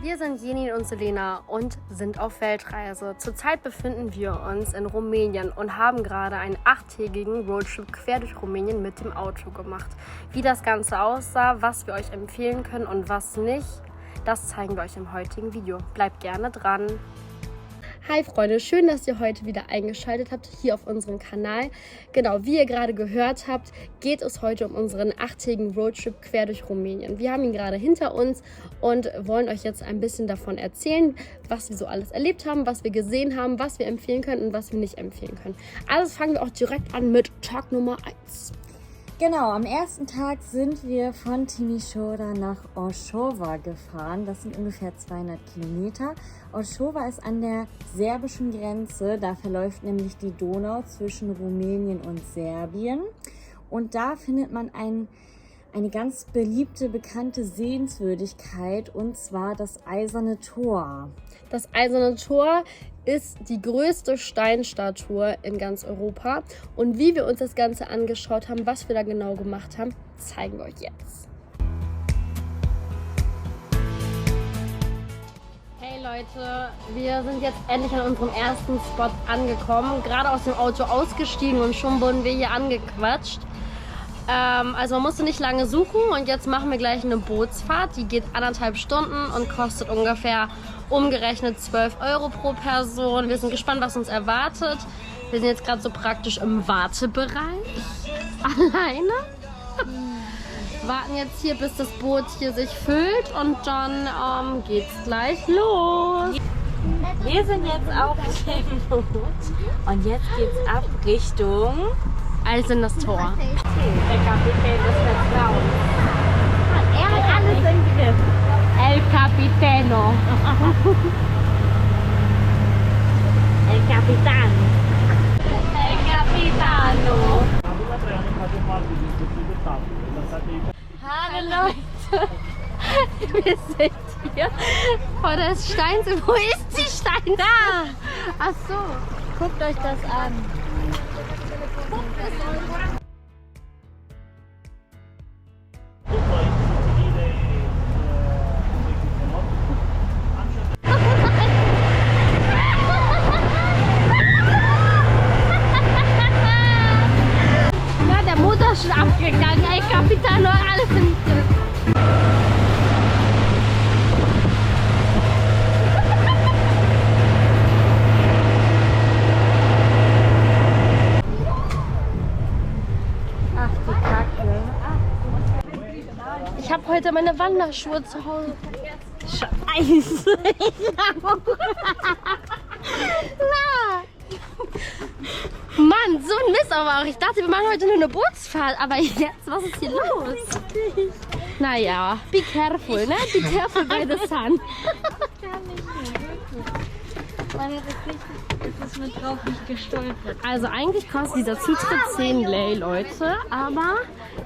Wir sind Jenin und Selena und sind auf Weltreise. Zurzeit befinden wir uns in Rumänien und haben gerade einen 8-tägigen Roadtrip quer durch Rumänien mit dem Auto gemacht. Wie das Ganze aussah, was wir euch empfehlen können und was nicht, das zeigen wir euch im heutigen Video. Bleibt gerne dran! Hi Freunde, schön, dass ihr heute wieder eingeschaltet habt hier auf unserem Kanal. Genau, wie ihr gerade gehört habt, geht es heute um unseren 8-tägigen Roadtrip quer durch Rumänien. Wir haben ihn gerade hinter uns und wollen euch jetzt ein bisschen davon erzählen, was wir so alles erlebt haben, was wir gesehen haben, was wir empfehlen können und was wir nicht empfehlen können. Also fangen wir auch direkt an mit Tag Nummer 1. Genau, am ersten Tag sind wir von Timișoara nach Orșova gefahren. Das sind ungefähr 200 Kilometer. Orșova ist an der serbischen Grenze. Da verläuft nämlich die Donau zwischen Rumänien und Serbien. Und da findet man eine ganz beliebte, bekannte Sehenswürdigkeit, und zwar das Eiserne Tor. Das Eiserne Tor ist die größte Steinstatue in ganz Europa. Und wie wir uns das Ganze angeschaut haben, was wir da genau gemacht haben, zeigen wir euch jetzt. Hey Leute, wir sind jetzt endlich an unserem ersten Spot angekommen. Gerade aus dem Auto ausgestiegen und schon wurden wir hier angequatscht. Also man musste nicht lange suchen und jetzt machen wir gleich eine Bootsfahrt. Die geht 1,5 Stunden und kostet ungefähr umgerechnet 12 € pro Person. Wir sind gespannt, was uns erwartet. Wir sind jetzt gerade so praktisch im Wartebereich. Alleine. Warten jetzt hier, bis das Boot hier sich füllt und dann geht's gleich los. Wir sind jetzt auf dem Boot und jetzt geht's ab Richtung Eisernes Tor. Der Kapitän des Vertrauens. Er hat alles im Griff. El Capitano. El Capitan. El Capitano. Hallo Leute. Wir sind hier vor des Steins. Wo ist die Stein? Da. Ach so. Guckt euch das an. Ja, der Motor ist schon abgegangen. Ey, Capitano, alles im Griff. Ich habe heute meine Wanderschuhe zu Hause. Scheiße. Mann, so ein Mist aber auch. Ich dachte, wir machen heute nur eine Bootsfahrt. Aber jetzt, was ist hier los? Naja, be careful, ne? Be careful by the sun. Es wird drauf nicht gestolpert. Also eigentlich kostet dieser Zutritt 10 Lei, Leute. Aber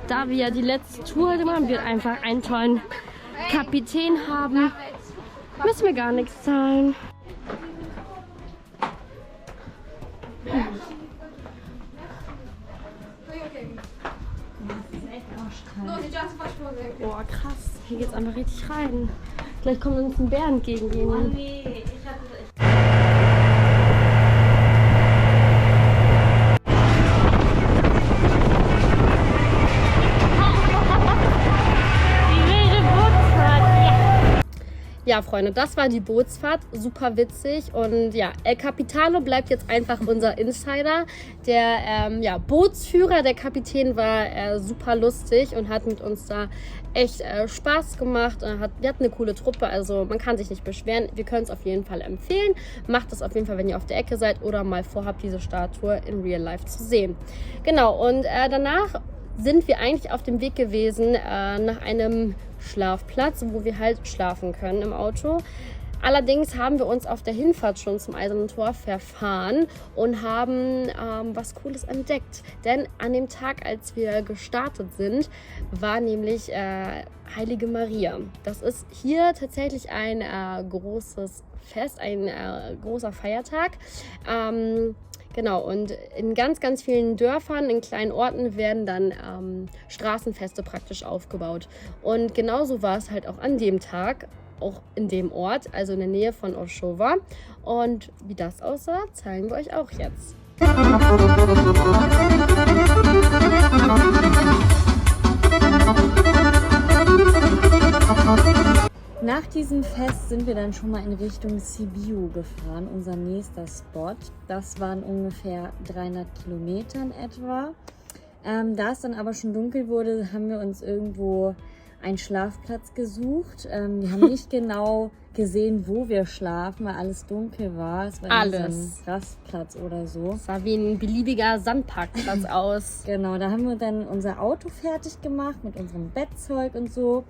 da wir die letzte Tour heute machen, wir einfach einen tollen Kapitän haben, müssen wir gar nichts zahlen. Boah, krass. Hier geht's einfach richtig rein. Gleich kommt uns ein Bär entgegen. Oh nee, Ja, Freunde, das war die Bootsfahrt. Super witzig. Und ja, El Capitano bleibt jetzt einfach unser Insider. Der Bootsführer, der Kapitän, war super lustig und hat mit uns da echt Spaß gemacht. Wir hatten eine coole Truppe, also man kann sich nicht beschweren. Wir können es auf jeden Fall empfehlen. Macht es auf jeden Fall, wenn ihr auf der Ecke seid oder mal vorhabt, diese Statue in Real Life zu sehen. Genau, und danach sind wir eigentlich auf dem Weg gewesen nach einem Schlafplatz, wo wir halt schlafen können im Auto. Allerdings haben wir uns auf der Hinfahrt schon zum Eisernen Tor verfahren und haben was Cooles entdeckt. Denn an dem Tag, als wir gestartet sind, war nämlich Heilige Maria. Das ist hier tatsächlich ein großes Fest, ein großer Feiertag. Genau, und in ganz, ganz vielen Dörfern, in kleinen Orten werden dann Straßenfeste praktisch aufgebaut. Und genauso war es halt auch an dem Tag. auch in dem Ort, also in der Nähe von Orszowa. Und wie das aussah, zeigen wir euch auch jetzt. Nach diesem Fest sind wir dann schon mal in Richtung Sibiu gefahren, unser nächster Spot. Das waren ungefähr 300 Kilometer in etwa. Da es dann aber schon dunkel wurde, haben wir uns irgendwo einen Schlafplatz gesucht. Wir haben nicht genau gesehen, wo wir schlafen, weil alles dunkel war. Es war so ein Rastplatz oder so. Es sah wie ein beliebiger Sandparkplatz aus. Genau, da haben wir dann unser Auto fertig gemacht mit unserem Bettzeug und so.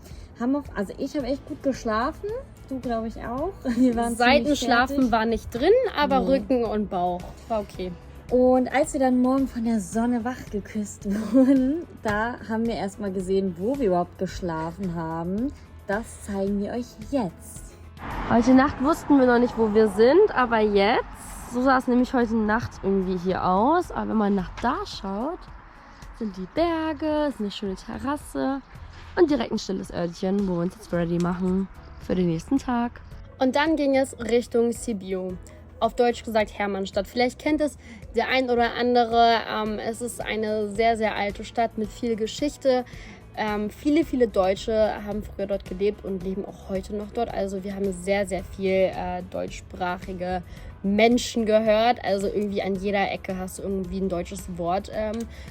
Also ich habe echt gut geschlafen, du glaube ich auch. Wir waren Seitenschlafen war nicht drin, aber Rücken und Bauch war okay. Und als wir dann morgen von der Sonne wach geküsst wurden, da haben wir erstmal gesehen, wo wir überhaupt geschlafen haben. Das zeigen wir euch jetzt. Heute Nacht wussten wir noch nicht, wo wir sind, aber jetzt, so sah es nämlich heute Nacht irgendwie hier aus. Aber wenn man nach da schaut, sind die Berge, ist eine schöne Terrasse und direkt ein stilles Örtchen, wo wir uns jetzt ready machen für den nächsten Tag. Und dann ging es Richtung Sibiu. Auf Deutsch gesagt Hermannstadt. Vielleicht kennt es der ein oder andere. Es ist eine sehr, sehr alte Stadt mit viel Geschichte. Viele Deutsche haben früher dort gelebt und leben auch heute noch dort. Also wir haben sehr, sehr viel deutschsprachige Menschen gehört. Also irgendwie an jeder Ecke hast du irgendwie ein deutsches Wort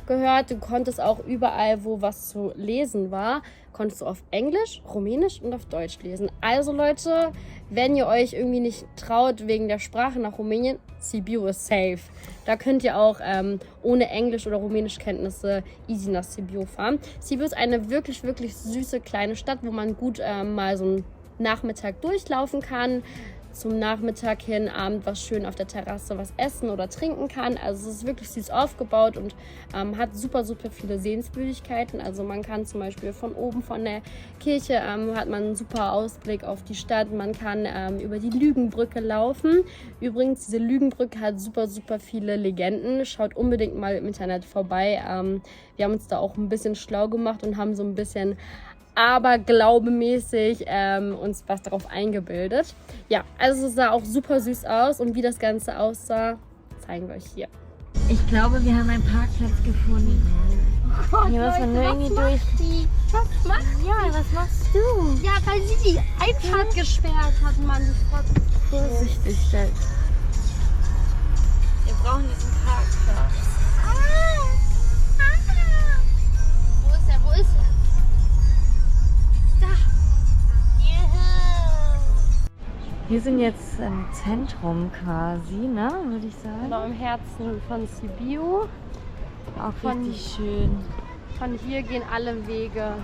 gehört. Du konntest auch überall, wo was zu lesen war, konntest du auf Englisch, Rumänisch und auf Deutsch lesen. Also Leute, wenn ihr euch irgendwie nicht traut wegen der Sprache nach Rumänien, Sibiu ist safe. Da könnt ihr auch ohne Englisch- oder Rumänischkenntnisse easy nach Sibiu fahren. Sibiu ist eine wirklich, wirklich süße kleine Stadt, wo man gut mal so einen Nachmittag durchlaufen kann. Zum Nachmittag hin, Abend was schön auf der Terrasse was essen oder trinken kann. Also es ist wirklich süß aufgebaut und hat super, super viele Sehenswürdigkeiten. Also man kann zum Beispiel von oben von der Kirche hat man einen super Ausblick auf die Stadt. Man kann über die Lügenbrücke laufen. Übrigens, diese Lügenbrücke hat super, super viele Legenden. Schaut unbedingt mal im Internet vorbei. Wir haben uns da auch ein bisschen schlau gemacht und haben so ein bisschen aberglaubemäßig uns was darauf eingebildet. Ja, also es sah auch super süß aus und wie das Ganze aussah, zeigen wir euch hier. Ich glaube, wir haben einen Parkplatz gefunden. Oh Gott, hier muss man nur irgendwie durch. Was macht die? Ja, was machst du? Ja, weil sie die Einfahrt gesperrt hat, Mann. Vorsichtig, Stell. Wir brauchen diesen Parkplatz. Wo ist er? Wo ist er? Wir sind jetzt im Zentrum quasi, ne, würde ich sagen. Genau im Herzen von Sibiu. Auch richtig schön. Von hier gehen alle Wege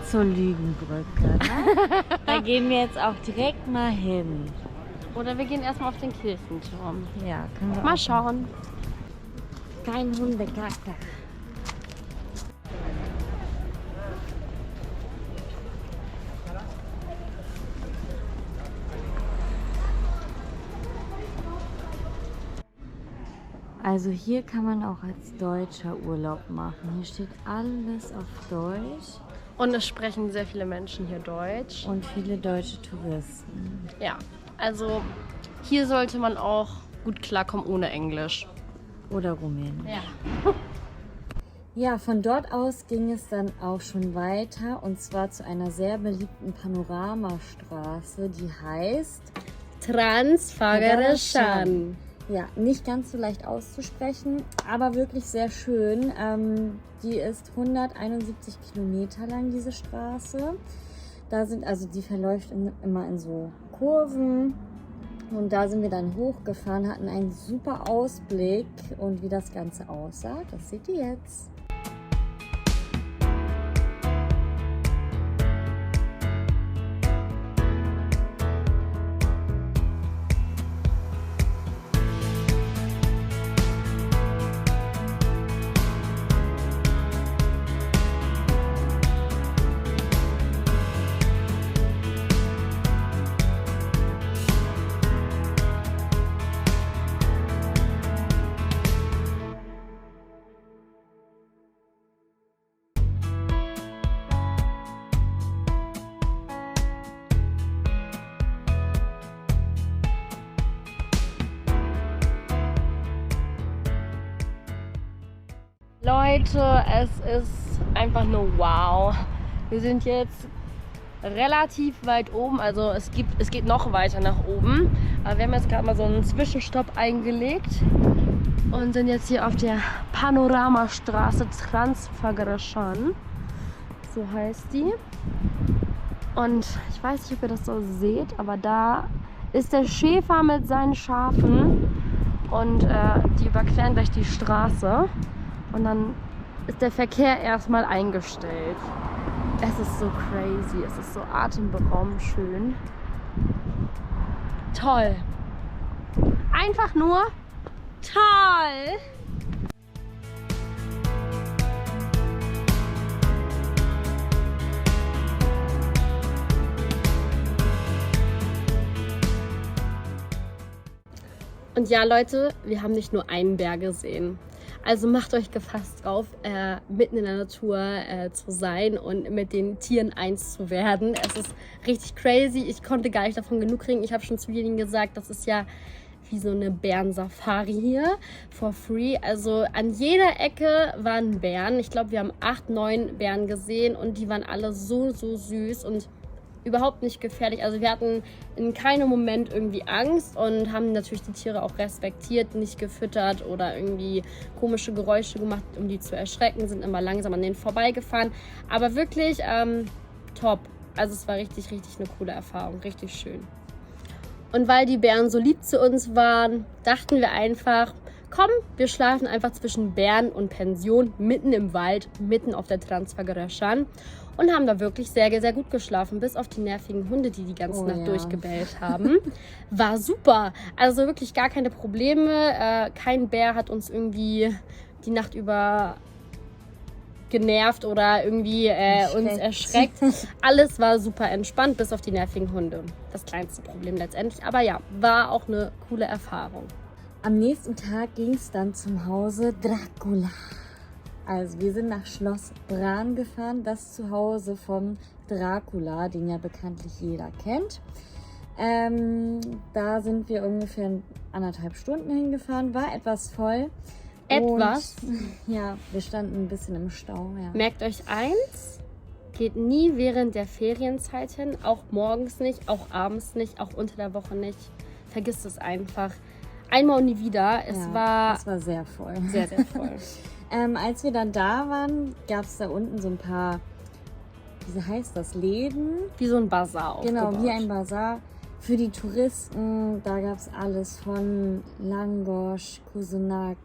zur Lügenbrücke. Ne? Da gehen wir jetzt auch direkt mal hin. Oder wir gehen erstmal auf den Kirchenturm. Ja, können wir mal schauen. Kein Hundekacker. Also hier kann man auch als Deutscher Urlaub machen. Hier steht alles auf Deutsch. Und es sprechen sehr viele Menschen hier Deutsch. Und viele deutsche Touristen. Ja, also hier sollte man auch gut klarkommen ohne Englisch. Oder Rumänisch. Ja. Ja, von dort aus ging es dann auch schon weiter. Und zwar zu einer sehr beliebten Panoramastraße, die heißt Transfăgărășan. Ja, nicht ganz so leicht auszusprechen, aber wirklich sehr schön. Die ist 171 Kilometer lang, diese Straße. Die verläuft immer in so Kurven. Und da sind wir dann hochgefahren, hatten einen super Ausblick. Und wie das Ganze aussah, das seht ihr jetzt. Leute, es ist einfach nur wow. Wir sind jetzt relativ weit oben, also es geht noch weiter nach oben. Aber wir haben jetzt gerade mal so einen Zwischenstopp eingelegt und sind jetzt hier auf der Panoramastraße Transfagaraschan. So heißt die. Und ich weiß nicht, ob ihr das so seht, aber da ist der Schäfer mit seinen Schafen und die überqueren gleich die Straße und dann ist der Verkehr erstmal eingestellt. Es ist so crazy, es ist so atemberaubend schön. Toll. Einfach nur toll. Und ja, Leute, wir haben nicht nur einen Berg gesehen. Also macht euch gefasst drauf, mitten in der Natur zu sein und mit den Tieren eins zu werden. Es ist richtig crazy. Ich konnte gar nicht davon genug kriegen. Ich habe schon zu vielen gesagt, das ist ja wie so eine Bärensafari hier, for free. Also an jeder Ecke waren Bären. Ich glaube, wir haben 8, 9 Bären gesehen und die waren alle so süß und überhaupt nicht gefährlich. Also wir hatten in keinem Moment irgendwie Angst und haben natürlich die Tiere auch respektiert, nicht gefüttert oder irgendwie komische Geräusche gemacht, um die zu erschrecken, sind immer langsam an denen vorbeigefahren. Aber wirklich top. Also es war richtig eine coole Erfahrung, richtig schön. Und weil die Bären so lieb zu uns waren, dachten wir einfach, komm, wir schlafen einfach zwischen Bären und Pension, mitten im Wald, mitten auf der Transfagaraschan. Und haben da wirklich sehr gut geschlafen, bis auf die nervigen Hunde, die die ganze Nacht durchgebellt haben. War super. Also wirklich gar keine Probleme. Kein Bär hat uns irgendwie die Nacht über genervt oder irgendwie uns erschreckt. Alles war super entspannt, bis auf die nervigen Hunde. Das kleinste Problem letztendlich. Aber ja, war auch eine coole Erfahrung. Am nächsten Tag ging es dann zum Hause Dracula. Also wir sind nach Schloss Bran gefahren, das Zuhause von Dracula, den ja bekanntlich jeder kennt. Da sind wir ungefähr 1,5 Stunden hingefahren, war etwas voll. Etwas? Und, ja, wir standen ein bisschen im Stau. Ja. Merkt euch eins, geht nie während der Ferienzeit hin, auch morgens nicht, auch abends nicht, auch unter der Woche nicht. Vergisst es einfach. Einmal und nie wieder. Es war sehr voll. Sehr voll. Als wir dann da waren, gab es da unten so ein paar, wie heißt das, Läden? Wie so ein Bazar aufgebaut. Genau, wie ein Bazar für die Touristen. Da gab es alles von Langosch, Kusunak,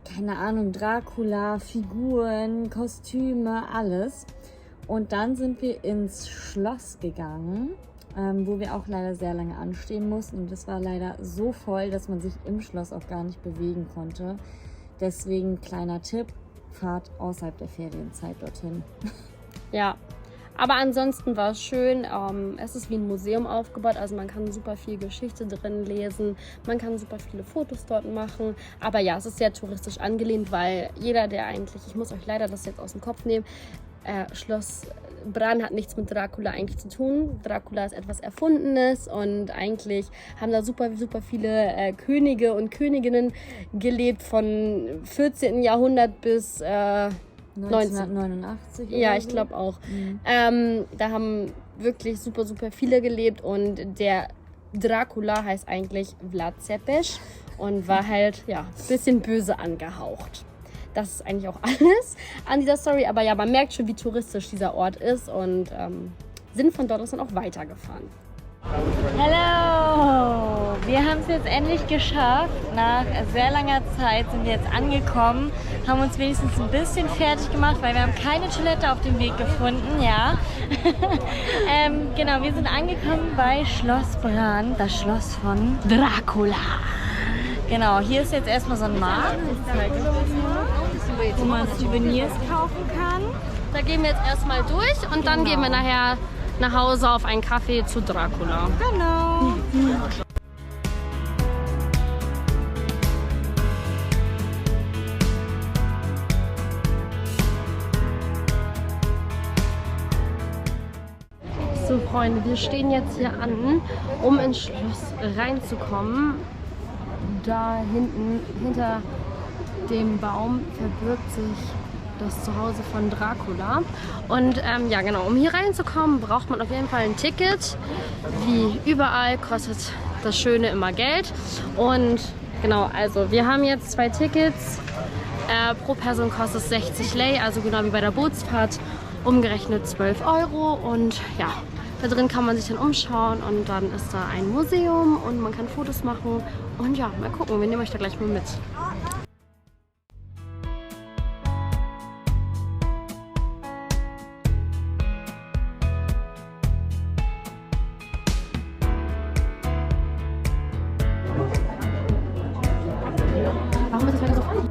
keine Ahnung, Dracula, Figuren, Kostüme, alles. Und dann sind wir ins Schloss gegangen, wo wir auch leider sehr lange anstehen mussten. Und es war leider so voll, dass man sich im Schloss auch gar nicht bewegen konnte. Deswegen kleiner Tipp, fahrt außerhalb der Ferienzeit dorthin. Ja, aber ansonsten war es schön. Es ist wie ein Museum aufgebaut, also man kann super viel Geschichte drin lesen. Man kann super viele Fotos dort machen. Aber ja, es ist sehr touristisch angelehnt, weil jeder, der eigentlich, ich muss euch leider das jetzt aus dem Kopf nehmen, Schloss Bran hat nichts mit Dracula eigentlich zu tun. Dracula ist etwas Erfundenes und eigentlich haben da super viele Könige und Königinnen gelebt von 14. Jahrhundert bis 1989. Ja, ich glaube auch. Da haben wirklich super viele gelebt und der Dracula heißt eigentlich Vlad Tepes und war halt ein bisschen böse angehaucht. Das ist eigentlich auch alles an dieser Story. Aber ja, man merkt schon, wie touristisch dieser Ort ist und sind von dort aus dann auch weitergefahren. Hallo! Wir haben es jetzt endlich geschafft. Nach sehr langer Zeit sind wir jetzt angekommen, haben uns wenigstens ein bisschen fertig gemacht, weil wir haben keine Toilette auf dem Weg gefunden, ja. Genau, wir sind angekommen bei Schloss Bran, das Schloss von Dracula. Genau, hier ist jetzt erstmal so ein Markt, wo man Souvenirs kaufen kann. Da gehen wir jetzt erstmal durch und dann gehen wir nachher nach Hause auf einen Kaffee zu Dracula. Genau. So Freunde, wir stehen jetzt hier an, um ins Schloss reinzukommen. Da hinten, hinter dem Baum verbirgt sich das Zuhause von Dracula. Und ja genau, um hier reinzukommen, braucht man auf jeden Fall ein Ticket. Wie überall kostet das Schöne immer Geld. Und genau, also wir haben jetzt 2 Tickets. Pro Person kostet es 60 Lei, also genau wie bei der Bootsfahrt, umgerechnet 12 Euro. Und ja, da drin kann man sich dann umschauen und dann ist da ein Museum und man kann Fotos machen. Und ja, mal gucken, wir nehmen euch da gleich mal mit. Warum ist das heute so funny?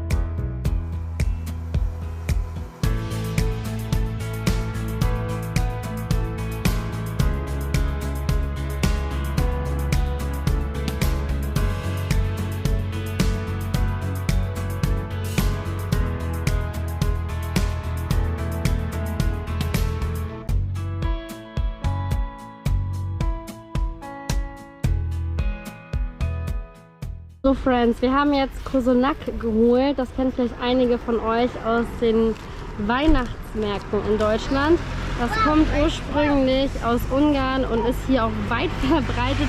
So Friends, wir haben jetzt Kozonak geholt. Das kennen vielleicht einige von euch aus den Weihnachtsmärkten in Deutschland. Das kommt ursprünglich aus Ungarn und ist hier auch weit verbreitet.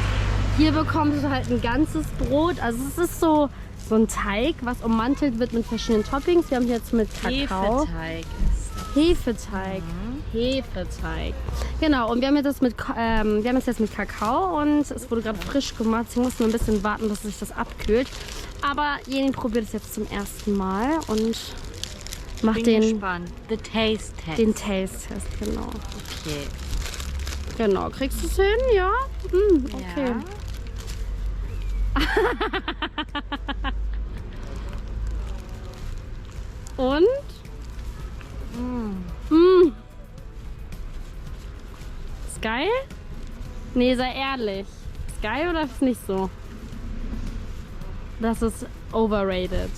Hier bekommst du halt ein ganzes Brot. Also es ist so ein Teig, was ummantelt wird mit verschiedenen Toppings. Wir haben hier jetzt mit Kakao. Hefeteig. Hefeteig. Genau, und wir haben jetzt mit Kakao und es wurde gerade frisch gemacht. Sie mussten ein bisschen warten, dass sich das abkühlt. Aber Jeni probiert es jetzt zum ersten Mal und macht den Taste-Test, genau. Okay. Genau, kriegst du es hin? Ja? Okay. Ja. Und? Ist geil? Nee, sei ehrlich. Ist geil oder ist nicht so? Das ist overrated.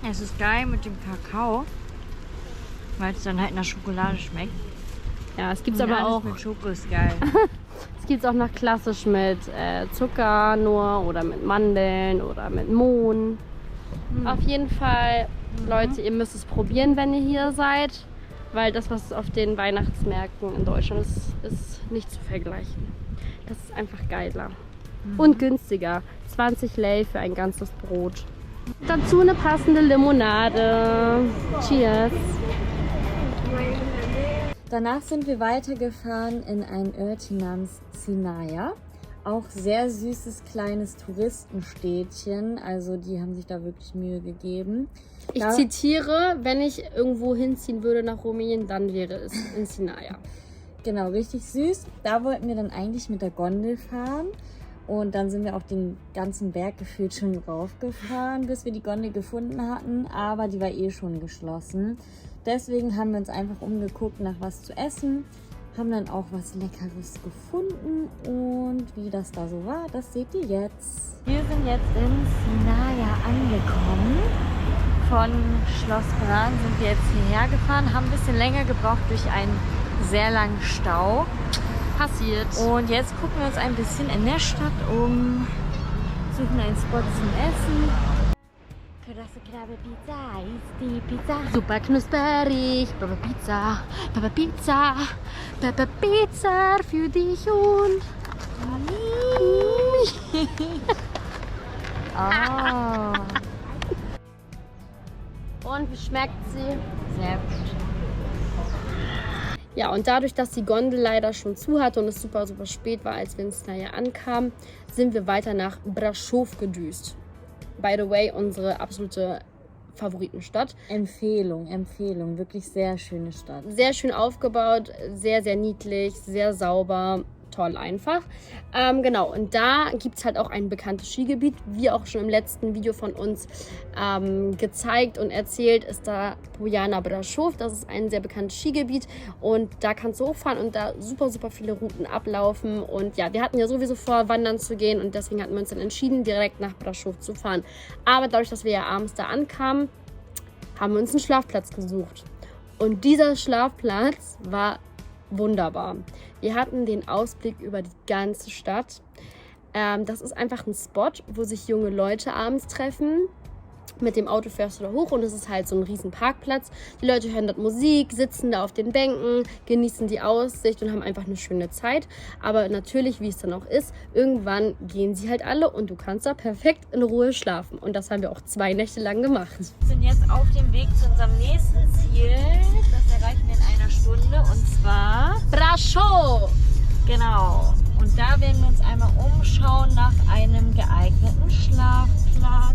Es ist geil mit dem Kakao, weil es dann halt nach Schokolade schmeckt. Ja, es gibt es aber auch. Mit Schoko ist geil. Es gibt es auch noch klassisch mit Zucker nur oder mit Mandeln oder mit Mohn. Auf jeden Fall, Leute, ihr müsst es probieren, wenn ihr hier seid, weil das, was auf den Weihnachtsmärkten in Deutschland ist nicht zu vergleichen. Das ist einfach geiler und günstiger. 20 Lei für ein ganzes Brot. Dazu eine passende Limonade. Cheers! Danach sind wir weitergefahren in ein Örtchen namens Sinaia. Auch sehr süßes kleines Touristenstädtchen. Also die haben sich da wirklich Mühe gegeben. Ich zitiere, wenn ich irgendwo hinziehen würde nach Rumänien, dann wäre es in Sinaia. Genau, richtig süß. Da wollten wir dann eigentlich mit der Gondel fahren. Und dann sind wir auch den ganzen Berg gefühlt schon raufgefahren, bis wir die Gondel gefunden hatten. Aber die war eh schon geschlossen. Deswegen haben wir uns einfach umgeguckt nach was zu essen. Haben dann auch was Leckeres gefunden. Und wie das da so war, das seht ihr jetzt. Wir sind jetzt in Sinaia angekommen. Von Schloss Bran sind wir jetzt hierher gefahren. Haben ein bisschen länger gebraucht durch einen sehr langen Stau. Passiert. Und jetzt gucken wir uns ein bisschen in der Stadt um. Suchen einen Spot zum Essen. Pizza ist die Pizza. Super knusperig. Pepper Pizza. Pepper Pizza. Pepper Pizza für dich und mich. Oh. Und wie schmeckt sie? Sehr gut. Ja, und dadurch, dass die Gondel leider schon zu hatte und es super, super spät war, als wir in Sinaia ankamen, sind wir weiter nach Brașov gedüst. By the way, unsere absolute Favoritenstadt. Empfehlung, wirklich sehr schöne Stadt. Sehr schön aufgebaut, sehr, sehr niedlich, sehr sauber, toll einfach. Genau, und da gibt es halt auch ein bekanntes Skigebiet, wie auch schon im letzten Video von uns gezeigt und erzählt, ist da Poiana Brașov. Das ist ein sehr bekanntes Skigebiet und da kannst du hochfahren und da super, super viele Routen ablaufen. Und ja, wir hatten ja sowieso vor, wandern zu gehen und deswegen hatten wir uns dann entschieden, direkt nach Brașov zu fahren. Aber dadurch, dass wir ja abends da ankamen, haben wir uns einen Schlafplatz gesucht. Und dieser Schlafplatz war wunderbar. Wir hatten den Ausblick über die ganze Stadt. Das ist einfach ein Spot, wo sich junge Leute abends treffen. Mit dem Auto fährst du da hoch und es ist halt so ein riesen Parkplatz. Die Leute hören dort Musik, sitzen da auf den Bänken, genießen die Aussicht und haben einfach eine schöne Zeit. Aber natürlich, wie es dann auch ist, irgendwann gehen sie halt alle und du kannst da perfekt in Ruhe schlafen. Und das haben wir auch 2 Nächte lang gemacht. Wir sind jetzt auf dem Weg zu unserem nächsten Ziel. Das erreichen wir in einer Stunde und zwar Brasov! Genau. Und da werden wir uns einmal umschauen nach einem geeigneten Schlafplatz.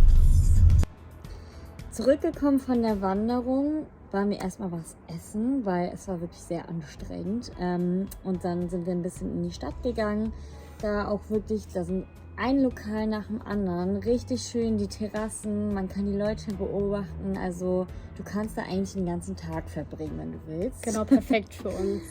Zurückgekommen von der Wanderung waren wir erstmal was essen, weil es war wirklich sehr anstrengend. Und dann sind wir ein bisschen in die Stadt gegangen. Da auch wirklich, da sind ein Lokal nach dem anderen. Richtig schön die Terrassen, man kann die Leute beobachten. Also du kannst da eigentlich den ganzen Tag verbringen, wenn du willst. Genau, perfekt für uns.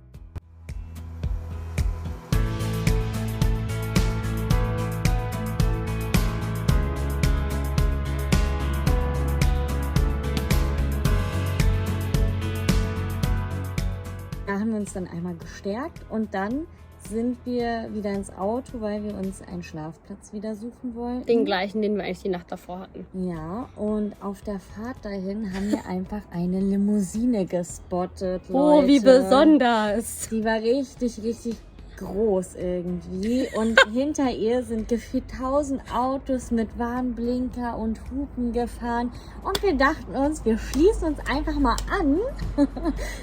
Da haben wir uns dann einmal gestärkt und dann sind wir wieder ins Auto, weil wir uns einen Schlafplatz wieder suchen wollten. Den gleichen, den wir eigentlich die Nacht davor hatten. Ja, und auf der Fahrt dahin haben wir einfach eine Limousine gespottet, Leute. Oh, wie besonders! Die war richtig, richtig groß irgendwie und hinter ihr sind gefühlt 1000 Autos mit Warnblinker und Hupen gefahren und wir dachten uns, wir schließen uns einfach mal an,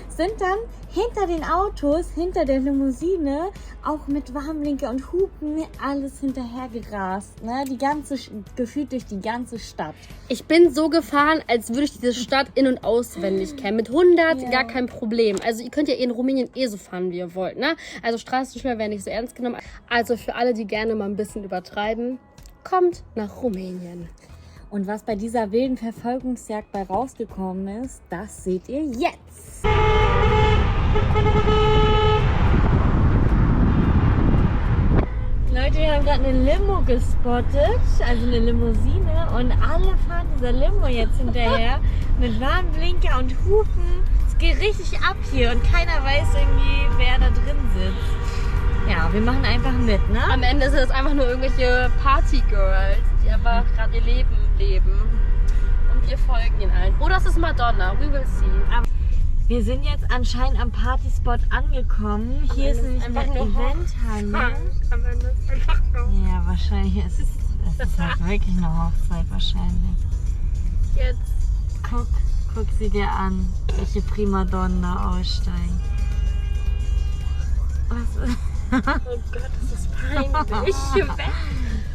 sind dann hinter den Autos, hinter der Limousine, auch mit Warnblinker und Hupen, alles hinterher gerast, ne? Gefühlt durch die ganze Stadt. Ich bin so gefahren, als würde ich diese Stadt in- und auswendig kennen. Mit 100 Ja. gar kein Problem. Also ihr könnt ja in Rumänien so fahren, wie ihr wollt, ne? Also Straßenschilder werden nicht so ernst genommen. Also für alle, die gerne mal ein bisschen übertreiben, kommt nach Rumänien. Und was bei dieser wilden Verfolgungsjagd bei rausgekommen ist, das seht ihr jetzt. Leute, wir haben gerade eine Limo gespottet, also eine Limousine, und alle fahren dieser Limo jetzt hinterher mit Warnblinker und Hupen. Es geht richtig ab hier und keiner weiß irgendwie, wer da drin sitzt. Ja, wir machen einfach mit, ne? Am Ende sind es einfach nur irgendwelche Partygirls, die einfach gerade ihr Leben leben. Und wir folgen ihnen allen. Oder es ist Madonna, we will see. Wir sind jetzt anscheinend am Partyspot angekommen. Hier ist nämlich eine Eventhalle. Am Ende ist einfach nur Ja, wahrscheinlich ist es halt wirklich eine Hochzeit wahrscheinlich. jetzt. Guck sie dir an, welche Primadonna aussteigen. Was? Oh Gott, das ist peinlich.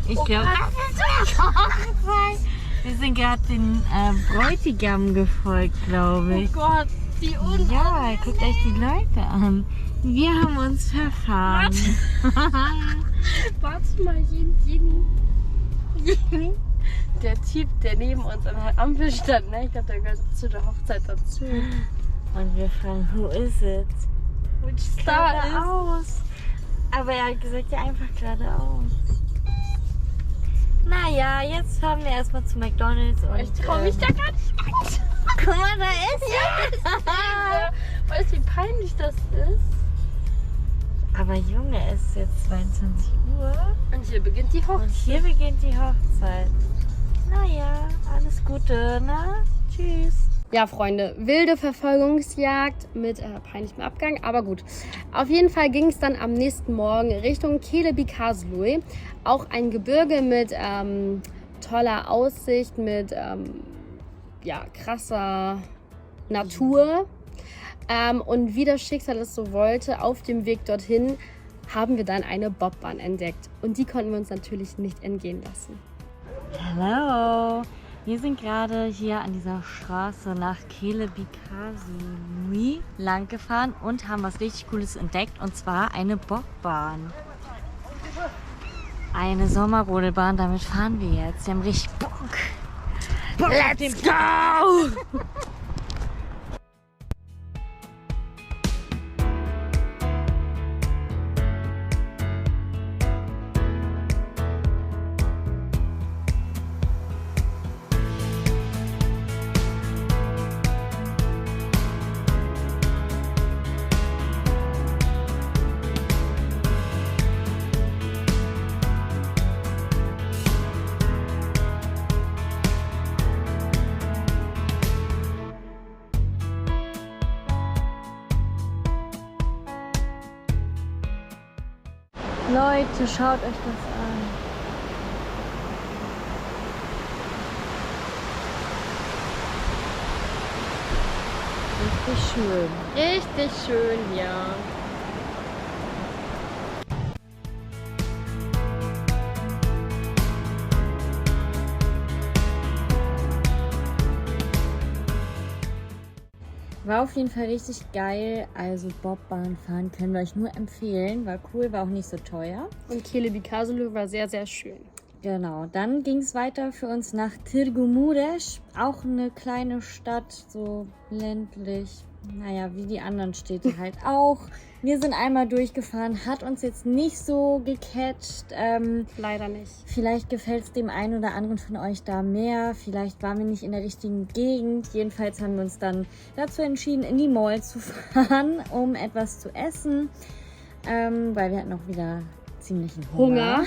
Ich glaube, das ist eine Hochzeit. Wir sind gerade den Bräutigam gefolgt, glaube Oh ich. Gott, wie unangenehm. Ja, guckt euch die Leute an. Wir haben uns verfahren. Warte mal, Jenny. Der Typ, der neben uns an der Ampel stand, ne? Ich glaube, der gehört zu der Hochzeit dazu. Und wir fragen, who is it? Which star is? Geradeaus. Aber er hat gesagt, ja, einfach geradeaus. Naja, jetzt fahren wir erstmal zu McDonald's und Ich traue mich da gar nicht rein. guck mal, da ist er. Weißt du, wie peinlich das ist? Aber Junge, es ist jetzt 22 Uhr Und hier beginnt die und Hochzeit. hier beginnt die Hochzeit. Naja, alles Gute, ne? Tschüss. Ja, Freunde, wilde Verfolgungsjagd mit peinlichem Abgang, aber gut. Auf jeden Fall ging es dann am nächsten Morgen Richtung Kelebikazlui. Auch ein Gebirge mit toller Aussicht, mit krasser Natur. Und wie das Schicksal es so wollte, auf dem Weg dorthin haben wir dann eine Bobbahn entdeckt. Und die konnten wir uns natürlich nicht entgehen lassen. Hallo. Wir sind gerade hier an dieser Straße nach Kelebikazlui lang gefahren und haben was richtig Cooles entdeckt, und zwar eine Bobbahn. Eine Sommerrodelbahn, damit fahren wir jetzt. Wir haben richtig Bock. Let's go! Leute, schaut euch das an. Richtig schön. Richtig schön hier. War auf jeden Fall richtig geil. Also Bobbahn fahren können wir euch nur empfehlen. War cool, war auch nicht so teuer. Und Kelebikazulu war sehr, sehr schön. Genau, dann ging es weiter für uns nach Târgu Mureș. Auch eine kleine Stadt, so ländlich. Naja, wie die anderen Städte halt auch. Wir sind einmal durchgefahren, hat uns jetzt nicht so gecatcht. Leider nicht. Vielleicht gefällt es dem einen oder anderen von euch da mehr. Vielleicht waren wir nicht in der richtigen Gegend. Jedenfalls haben wir uns dann dazu entschieden, in die Mall zu fahren, um etwas zu essen. Weil wir hatten auch wieder ziemlichen Hunger.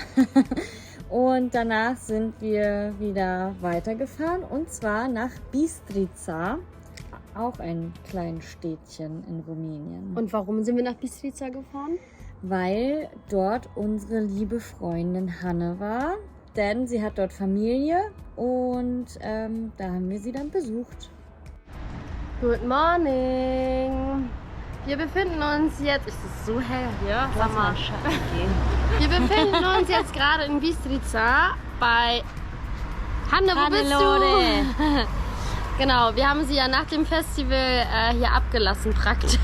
Und danach sind wir wieder weitergefahren. Und zwar nach Bistrița. Auch ein kleines Städtchen in Rumänien. Und warum sind wir nach Bistrița gefahren? Weil dort unsere liebe Freundin Hanne war. Denn sie hat dort Familie und da haben wir sie dann besucht. Good morning. Wir befinden uns jetzt... Ist es so hell hier? Sag mal. Wir befinden uns jetzt gerade in Bistrița bei Hanne, wo bist du? Genau, wir haben sie ja nach dem Festival hier abgelassen praktisch.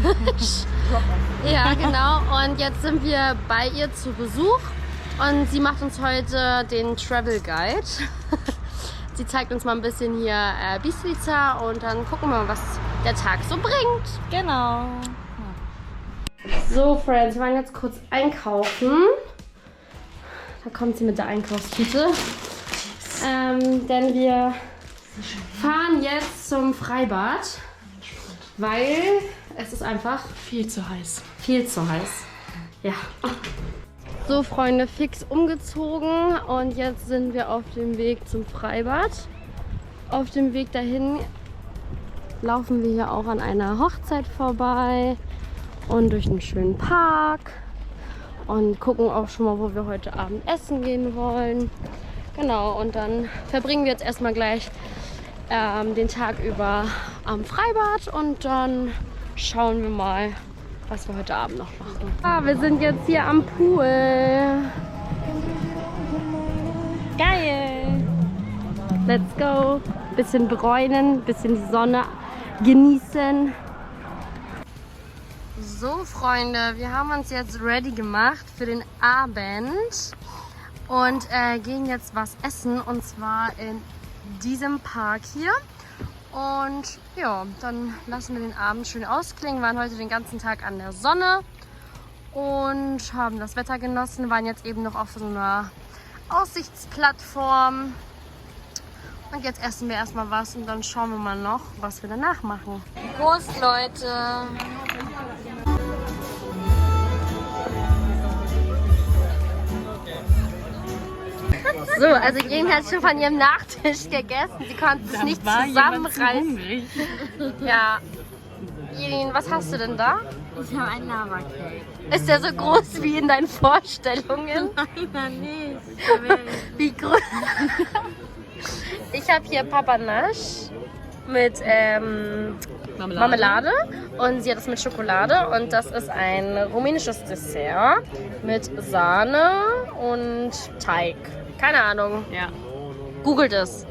Ja, genau. Und jetzt sind wir bei ihr zu Besuch und sie macht uns heute den Travel Guide. Sie zeigt uns mal ein bisschen hier Bistrița und dann gucken wir mal, was der Tag so bringt. Genau. So, Friends, wir waren jetzt kurz einkaufen. Da kommt sie mit der Einkaufstüte. Denn wir fahren jetzt zum Freibad, weil es ist einfach viel zu heiß. Viel zu heiß. Ja. So, Freunde, fix umgezogen und jetzt sind wir auf dem Weg zum Freibad. Auf dem Weg dahin laufen wir hier auch an einer Hochzeit vorbei und durch einen schönen Park und gucken auch schon mal, wo wir heute Abend essen gehen wollen. Genau, und dann verbringen wir jetzt erstmal gleich den Tag über am Freibad und dann schauen wir mal, was wir heute Abend noch machen. Wir sind jetzt hier am Pool. Geil! Let's go! Bisschen bräunen, bisschen die Sonne genießen. So, Freunde, wir haben uns jetzt ready gemacht für den Abend und gehen jetzt was essen, und zwar in diesem Park hier. Und ja, dann lassen wir den Abend schön ausklingen. Wir waren heute den ganzen Tag an der Sonne und haben das Wetter genossen. Waren jetzt eben noch auf so einer Aussichtsplattform. Und jetzt essen wir erstmal was und dann schauen wir mal noch, was wir danach machen. Prost, Leute! So, also Jane hat schon von ihrem Nachtisch gegessen. Sie konnte es nicht zusammenreißen. Ja. Jane, was hast du denn da? Ich habe einen Lava-Cake. Ist der so groß wie in deinen Vorstellungen? Nein, nicht. Wie groß? Ich habe hier Papanache mit Marmelade und sie hat das mit Schokolade und das ist ein rumänisches Dessert mit Sahne und Teig. Keine Ahnung. Ja. Googelt es.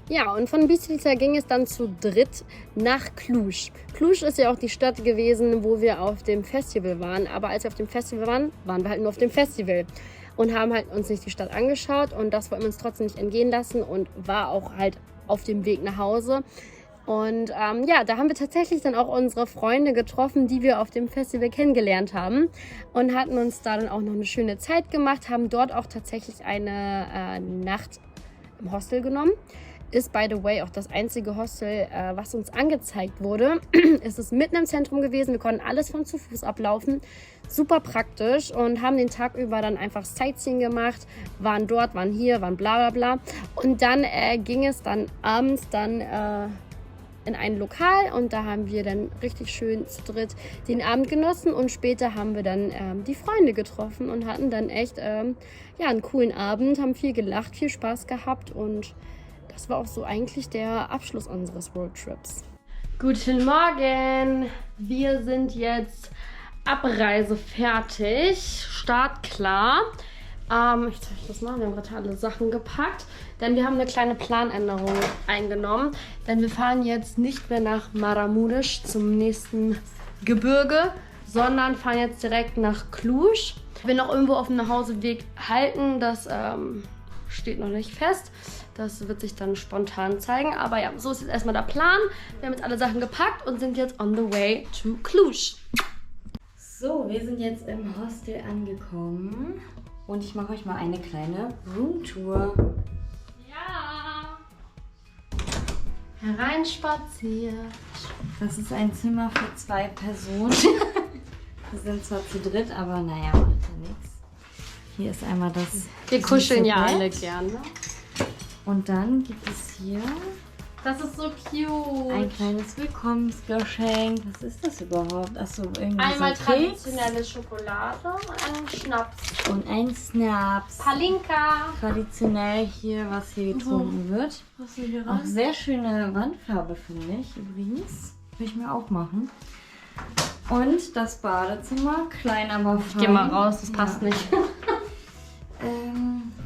Ja, und von Bistrița ging es dann zu dritt nach Cluj. Cluj ist ja auch die Stadt gewesen, wo wir auf dem Festival waren. Aber als wir auf dem Festival waren, waren wir halt nur auf dem Festival. Und haben halt uns nicht die Stadt angeschaut. Und das wollten wir uns trotzdem nicht entgehen lassen. Und war auch halt auf dem Weg nach Hause. Und ja, da haben wir tatsächlich dann auch unsere Freunde getroffen, die wir auf dem Festival kennengelernt haben. Und hatten uns da dann auch noch eine schöne Zeit gemacht. Haben dort auch tatsächlich eine Nacht im Hostel genommen. Ist, by the way, auch das einzige Hostel, was uns angezeigt wurde. Es ist mitten im Zentrum gewesen. Wir konnten alles von zu Fuß ablaufen. Super praktisch und haben den Tag über dann einfach Sightseeing gemacht. Waren dort, waren hier, waren bla bla bla. Und dann ging es dann abends dann in ein Lokal und da haben wir dann richtig schön zu dritt den Abend genossen und später haben wir dann die Freunde getroffen und hatten dann echt einen coolen Abend, haben viel gelacht, viel Spaß gehabt und das war auch so eigentlich der Abschluss unseres Roadtrips. Guten Morgen! Wir sind jetzt Abreise fertig, startklar. Ich zeige euch das mal, wir haben gerade alle Sachen gepackt, denn wir haben eine kleine Planänderung eingenommen. Denn wir fahren jetzt nicht mehr nach Maramuresh zum nächsten Gebirge, sondern fahren jetzt direkt nach Cluj. Wir noch irgendwo auf dem Nachhauseweg halten, das steht noch nicht fest. Das wird sich dann spontan zeigen. Aber ja, so ist jetzt erstmal der Plan. Wir haben jetzt alle Sachen gepackt und sind jetzt on the way to Cluj. So, wir sind jetzt im Hostel angekommen und ich mache euch mal eine kleine Roomtour. Ja! Hereinspaziert. Das ist ein Zimmer für 2 Personen. Wir sind zwar zu dritt, aber naja, macht ja nichts. Hier ist einmal das. Wir kuscheln ja Bett. alle gerne. Und dann gibt es hier Das ist so cute. ein kleines Willkommensgeschenk. Was ist das überhaupt? Achso, irgendwie Einmal so ein Keks traditionelle Schokolade und einen Schnaps. und ein Snaps. Palinka. Traditionell hier, was hier getrunken wird. Was ist hier Auch sehr schöne Wandfarbe, finde ich übrigens. Will ich mir auch machen. Und das Badezimmer, klein aber fein. Geh mal raus, das passt nicht.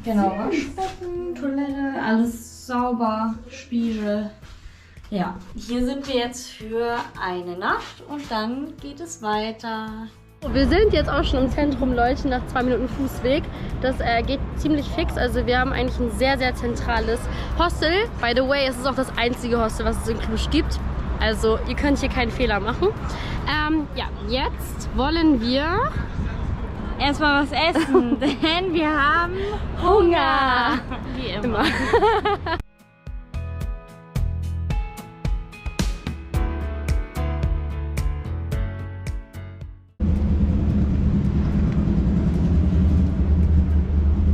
Genau, Waschbecken, Toilette, alles sauber, Spiegel. Ja, hier sind wir jetzt für eine Nacht und dann geht es weiter. Wir sind jetzt auch schon im Zentrum, Leute, nach 2 Minuten Fußweg. Das geht ziemlich fix. Also wir haben eigentlich ein sehr, sehr zentrales Hostel. By the way, es ist auch das einzige Hostel, was es in Cluj gibt. Also ihr könnt hier keinen Fehler machen. Ja, jetzt wollen wir Erstmal was essen, denn wir haben Hunger. Wie immer.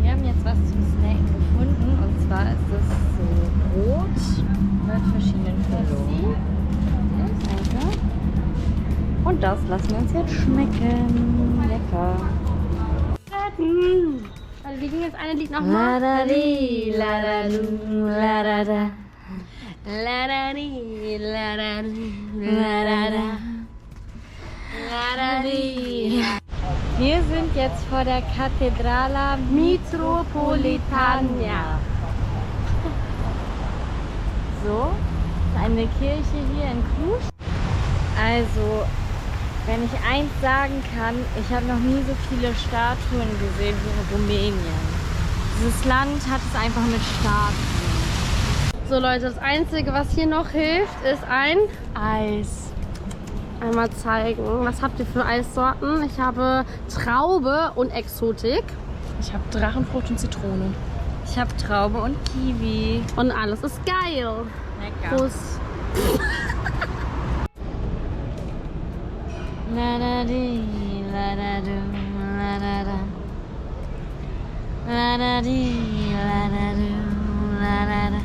Wir haben jetzt was zum Snacken gefunden und zwar ist es so Brot mit verschiedenen Füllungen. Danke. Und das lassen wir uns jetzt schmecken. Lecker. Also wir gehen jetzt eine Lied nochmal. La-da-di, la-da-du, la-da-da. La-da-di, la-da-di, la-da-da. La-da-di. Wir sind jetzt vor der Kathedrala Mitropolitania. So, eine Kirche hier in Cluj. Also, wenn ich eins sagen kann, ich habe noch nie so viele Statuen gesehen wie in Rumänien. Dieses Land hat es einfach mit Statuen. So Leute, das Einzige, was hier noch hilft, ist ein Eis. Einmal zeigen. Was habt ihr für Eissorten? Ich habe Traube und Exotik. Ich habe Drachenfrucht und Zitrone. Ich habe Traube und Kiwi. Und alles ist geil. Lecker. Prost. La da di, la da du, la da da. La da di, la da du, la da da.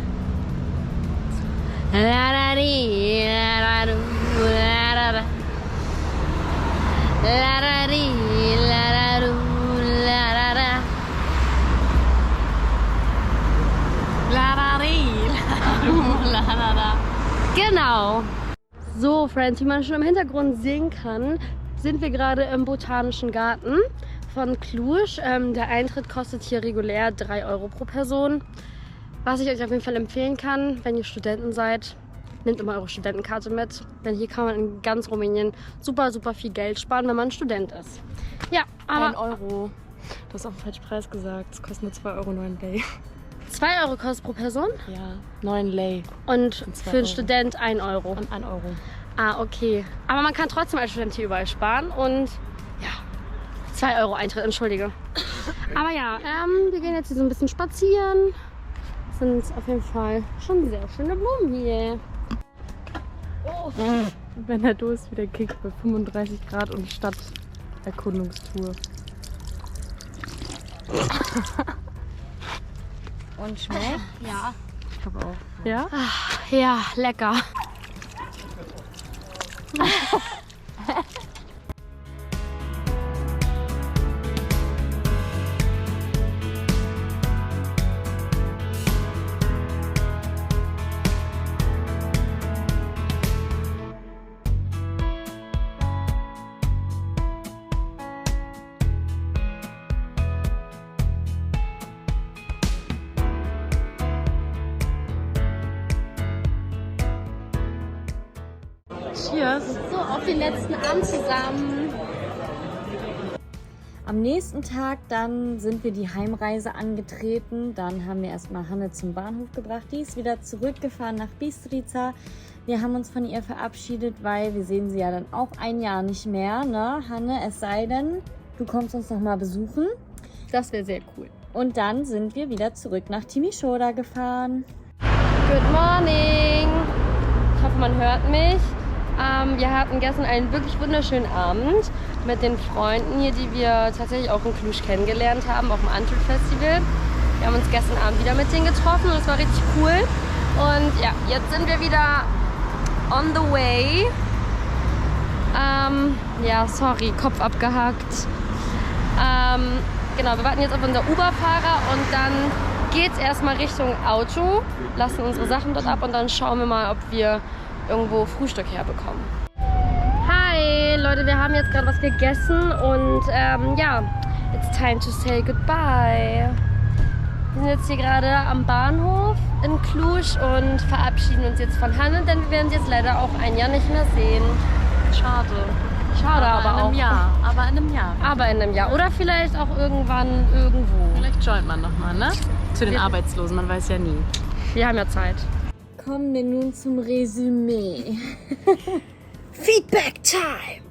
La da di, la da du, la da da. La da di, la da du, la da da. La da di, la da da. Genau. So, Friends, wie man schon im Hintergrund sehen kann, sind wir gerade im Botanischen Garten von Cluj. Der Eintritt kostet hier regulär 3 Euro pro Person. Was ich euch auf jeden Fall empfehlen kann, wenn ihr Studenten seid, nehmt immer eure Studentenkarte mit. Denn hier kann man in ganz Rumänien super, super viel Geld sparen, wenn man Student ist. Ja, aber 1 Euro. Du hast auch einen falschen Preis gesagt. Es kostet nur 2 Euro 9 Lei. 2 Euro kostet pro Person Ja, 9 Lei. und Und 2 für einen Euro. Student 1 Euro. Und 1 Euro. Ah, okay. Aber man kann trotzdem als Student hier überall sparen und ja, 2 Euro Eintritt, entschuldige. Aber ja, wir gehen jetzt hier so ein bisschen spazieren. Das sind auf jeden Fall schon sehr schöne Blumen hier. Oh. Wenn der Durst wieder kickt bei 35 Grad und Stadterkundungstour. Und schmeckt? Ja. Ich glaube auch. Ja? Ja, lecker. Cheers! So, auf den letzten Abend zusammen. Am nächsten Tag dann sind wir die Heimreise angetreten. Dann haben wir erstmal Hanne zum Bahnhof gebracht. Die ist wieder zurückgefahren nach Bistrica. Wir haben uns von ihr verabschiedet, weil wir sehen sie ja dann auch ein Jahr nicht mehr, ne, Hanne? Es sei denn, du kommst uns noch mal besuchen. Das wäre sehr cool. Und dann sind wir wieder zurück nach Timișoara gefahren. Good morning. Ich hoffe, man hört mich. Wir hatten gestern einen wirklich wunderschönen Abend mit den Freunden hier, die wir tatsächlich auch in Cluj kennengelernt haben, auf dem Antwerp Festival. Wir haben uns gestern Abend wieder mit denen getroffen und es war richtig cool. Und ja, jetzt sind wir wieder on the way. Ja, sorry, Kopf abgehackt. Genau, wir warten jetzt auf unser Uber-Fahrer und dann geht's erstmal Richtung Auto, lassen unsere Sachen dort ab und dann schauen wir mal, ob wir irgendwo Frühstück herbekommen. Hi Leute, wir haben jetzt gerade was gegessen und ja, it's time to say goodbye. Wir sind jetzt hier gerade am Bahnhof in Cluj und verabschieden uns jetzt von Hanne, denn wir werden sie jetzt leider auch ein Jahr nicht mehr sehen. Schade. Schade aber auch. Aber in einem Jahr. Aber in einem Jahr. Oder vielleicht auch irgendwann irgendwo. Vielleicht joint man nochmal, ne? Zu den Arbeitslosen, man weiß ja nie. Wir haben ja Zeit. Kommen wir nun zum Resümee. Feedback Time!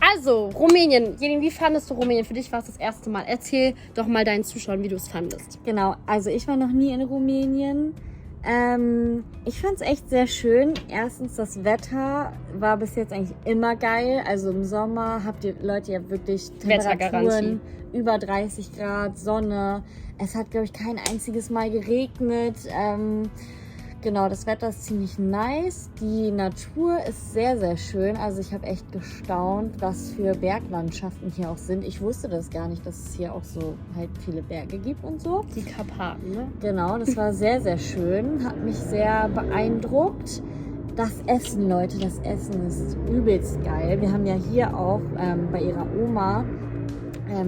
Also, Rumänien. Jelin, wie fandest du Rumänien? Für dich war es das erste Mal. Erzähl doch mal deinen Zuschauern, wie du es fandest. Genau, also ich war noch nie in Rumänien. Ich fand es echt sehr schön. Erstens, das Wetter war bis jetzt eigentlich immer geil. Also im Sommer habt ihr Leute ja wirklich Temperaturen über 30 Grad, Sonne. Es hat, glaube ich, kein einziges Mal geregnet. Genau, das Wetter ist ziemlich nice. Die Natur ist sehr, sehr schön. Also ich habe echt gestaunt, was für Berglandschaften hier auch sind. Ich wusste das gar nicht, dass es hier auch so halt viele Berge gibt und so. Die Karpaten, ne? Genau, das war sehr, sehr schön. Hat mich sehr beeindruckt. Das Essen, Leute, das Essen ist übelst geil. Wir haben ja hier auch bei ihrer Oma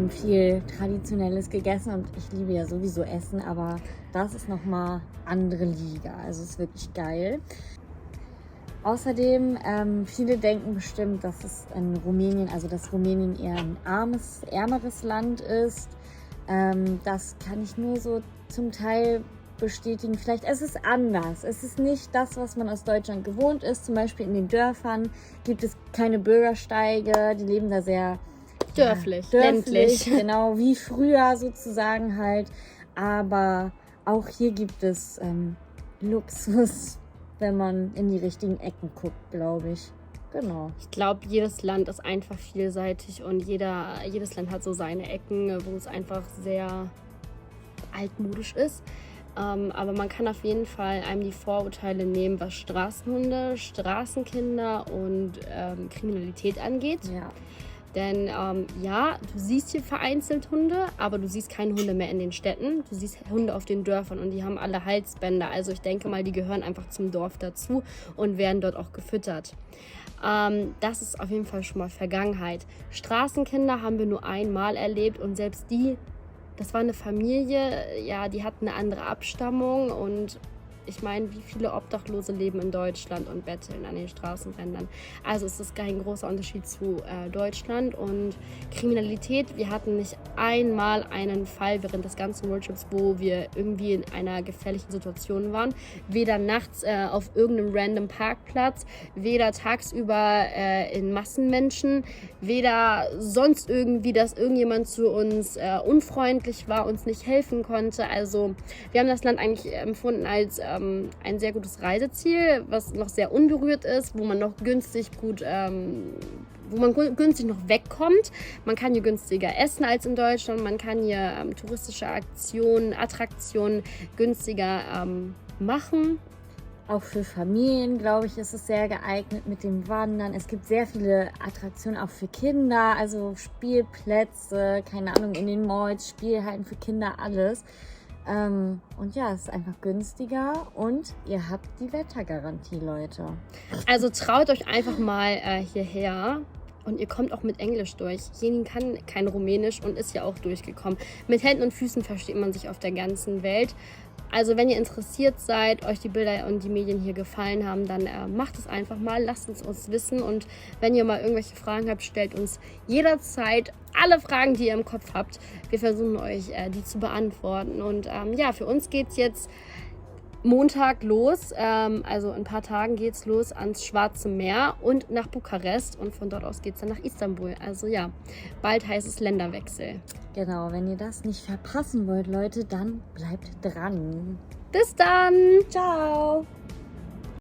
viel Traditionelles gegessen und ich liebe ja sowieso Essen, aber das ist nochmal andere Liga. Also es ist wirklich geil. Außerdem, viele denken bestimmt, dass es in Rumänien, also dass Rumänien eher ein ärmeres Land ist. Das kann ich nur so zum Teil bestätigen. Vielleicht ist es anders. Es ist nicht das, was man aus Deutschland gewohnt ist. Zum Beispiel in den Dörfern gibt es keine Bürgersteige. Die leben da sehr Dörflich, ländlich. Genau, wie früher sozusagen halt. Aber auch hier gibt es Luxus, wenn man in die richtigen Ecken guckt, glaube ich. Genau. Ich glaube, jedes Land ist einfach vielseitig und jedes Land hat so seine Ecken, wo es einfach sehr altmodisch ist. Aber man kann auf jeden Fall einem die Vorurteile nehmen, was Straßenhunde, Straßenkinder und Kriminalität angeht. Ja. Denn ja, du siehst hier vereinzelt Hunde, aber du siehst keine Hunde mehr in den Städten. Du siehst Hunde auf den Dörfern und die haben alle Halsbänder. Also ich denke mal, die gehören einfach zum Dorf dazu und werden dort auch gefüttert. Das ist auf jeden Fall schon mal Vergangenheit. Straßenkinder haben wir nur einmal erlebt und selbst die, das war eine Familie, ja, die hatten eine andere Abstammung und ich meine, wie viele Obdachlose leben in Deutschland und betteln an den Straßenrändern. Also es ist kein großer Unterschied zu Deutschland. Und Kriminalität, wir hatten nicht einmal einen Fall während des ganzen Roadtrips, wo wir irgendwie in einer gefährlichen Situation waren. Weder nachts auf irgendeinem random Parkplatz, weder tagsüber in Massenmenschen, weder sonst irgendwie, dass irgendjemand zu uns unfreundlich war, uns nicht helfen konnte. Also wir haben das Land eigentlich empfunden als ein sehr gutes Reiseziel, was noch sehr unberührt ist, wo man noch günstig günstig noch wegkommt. Man kann hier günstiger essen als in Deutschland. Man kann hier touristische Attraktionen günstiger machen. Auch für Familien, glaube ich, ist es sehr geeignet mit dem Wandern. Es gibt sehr viele Attraktionen auch für Kinder, also Spielplätze, keine Ahnung, in den Malls, Spielhallen für Kinder, alles. Und ja, es ist einfach günstiger und ihr habt die Wettergarantie, Leute. Also traut euch einfach mal hierher. Und ihr kommt auch mit Englisch durch. Jenin kann kein Rumänisch und ist ja auch durchgekommen. Mit Händen und Füßen versteht man sich auf der ganzen Welt. Also wenn ihr interessiert seid, euch die Bilder und die Medien hier gefallen haben, dann macht es einfach mal, lasst es uns wissen. Und wenn ihr mal irgendwelche Fragen habt, stellt uns jederzeit alle Fragen, die ihr im Kopf habt. Wir versuchen euch die zu beantworten. Und ja, für uns geht es jetzt Montag los, also in ein paar Tagen geht es los ans Schwarze Meer und nach Bukarest und von dort aus geht es dann nach Istanbul. Also ja, bald heißt es Länderwechsel. Genau, wenn ihr das nicht verpassen wollt, Leute, dann bleibt dran. Bis dann! Ciao!